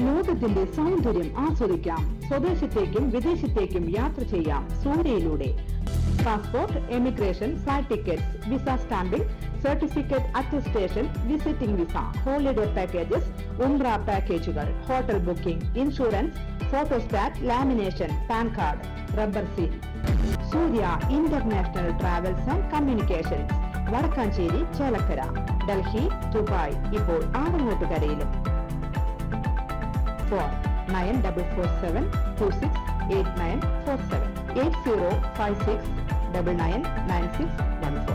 ലോകത്തിന്റെ സൗന്ദര്യം ആസ്വദിക്കാം. സ്വദേശത്തേക്കും വിദേശത്തേക്കും യാത്ര ചെയ്യാം സൂര്യയിലൂടെ. Passport, emigration, flight tickets, visa stamping, certificate attestation, visiting visa, holiday packages, ഉംറ പാക്കേജുകൾ, hotel booking, insurance, photostat, lamination, PAN card, rubber seal. Surya international travels and communications, Vadakkanchery, Chelakkara, Delhi, Dubai, ഇപ്പോൾ ആറങ്ങോട്ടുകരയിലും. ഫോൺ 9447268947 8056999614.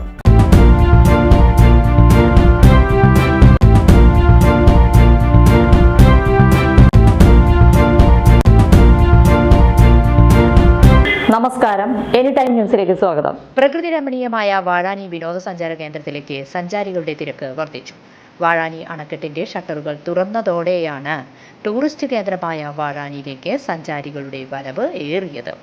നമസ്കാരം, എനി ടൈം ന്യൂസിലേക്ക് സ്വാഗതം. പ്രകൃതി രമണീയമായ വാഴാനി വിനോദസഞ്ചാര കേന്ദ്രത്തിലേക്ക് സഞ്ചാരികളുടെ തിരക്ക് വർദ്ധിച്ചു. വാഴാനി അണക്കെട്ടിന്റെ ഷട്ടറുകൾ തുറന്നതോടെയാണ് ടൂറിസ്റ്റ് കേന്ദ്രമായ വാഴാനിയിലേക്ക് സഞ്ചാരികളുടെ വരവ് ഏറിയത്.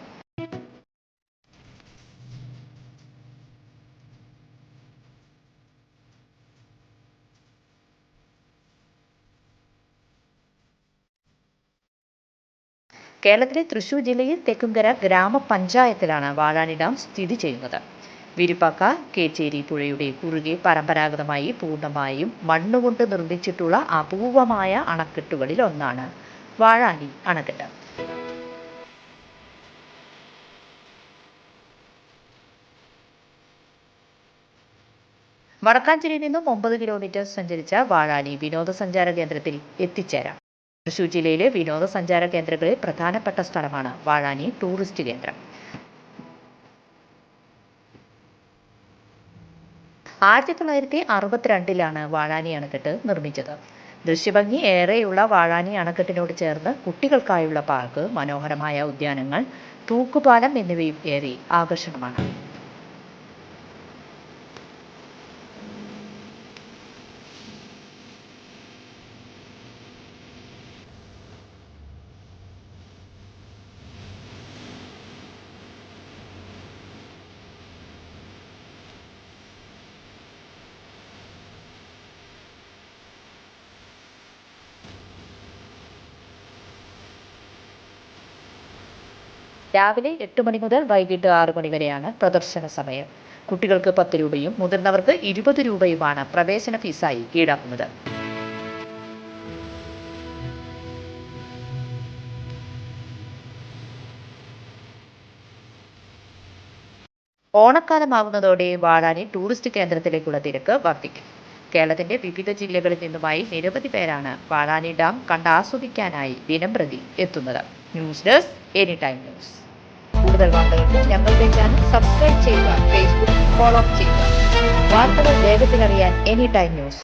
കേരളത്തിലെ തൃശൂർ ജില്ലയിൽ തെക്കുംകര ഗ്രാമപഞ്ചായത്തിലാണ് വാഴാനി ഡാം സ്ഥിതി ചെയ്യുന്നത്. വിരുപ്പാക്ക കേച്ചേരി പുഴയുടെ കുറുകെ പരമ്പരാഗതമായി പൂർണ്ണമായും മണ്ണുകൊണ്ട് നിർമ്മിച്ചിട്ടുള്ള അപൂർവമായ അണക്കെട്ടുകളിൽ ഒന്നാണ് വാഴാനി അണക്കെട്ട്. വടക്കാഞ്ചേരിയിൽ നിന്നും 9 കിലോമീറ്റർ സഞ്ചരിച്ച വാഴാനി വിനോദസഞ്ചാര കേന്ദ്രത്തിൽ എത്തിച്ചേരാം. തൃശൂർ ജില്ലയിലെ വിനോദസഞ്ചാര കേന്ദ്രങ്ങളിൽ പ്രധാനപ്പെട്ട സ്ഥലമാണ് വാഴാനി ടൂറിസ്റ്റ് കേന്ദ്രം. 1962 വാഴാനി അണക്കെട്ട് നിർമ്മിച്ചത്. ദൃശ്യഭംഗി ഏറെയുള്ള വാഴാനി അണക്കെട്ടിനോട് ചേർന്ന് കുട്ടികൾക്കായുള്ള പാർക്ക്, മനോഹരമായ ഉദ്യാനങ്ങൾ, തൂക്കുപാലം എന്നിവയും ഏറെ ആകർഷണമാണ്. രാവിലെ 8 മണി മുതൽ വൈകിട്ട് 6 മണി വരെയാണ് പ്രദർശന സമയം. കുട്ടികൾക്ക് 10 രൂപയും മുതിർന്നവർക്ക് 20 രൂപയുമാണ് പ്രവേശന ഫീസായി ഈടാക്കുന്നത്. ഓണക്കാലമാകുന്നതോടെ വാഴാനി ടൂറിസ്റ്റ് കേന്ദ്രത്തിലേക്കുള്ള തിരക്ക് വർദ്ധിക്കും. കേരളത്തിന്റെ വിവിധ ജില്ലകളിൽ നിന്നുമായി നിരവധി പേരാണ് വാഴാനി ഡാം കണ്ടാസ്വദിക്കാനായി ദിനംപ്രതി എത്തുന്നത്. News desk, any time news. കൂടുതൽ വാർത്തകൾക്ക് ഞങ്ങളുടെ ചാനൽ സബ്സ്ക്രൈബ് ചെയ്യുക, ഫേസ്ബുക്ക് ഫോളോ ചെയ്യുക. വാർത്തകൾ വേഗത്തിലറിയാൻ എനി ടൈം ന്യൂസ്.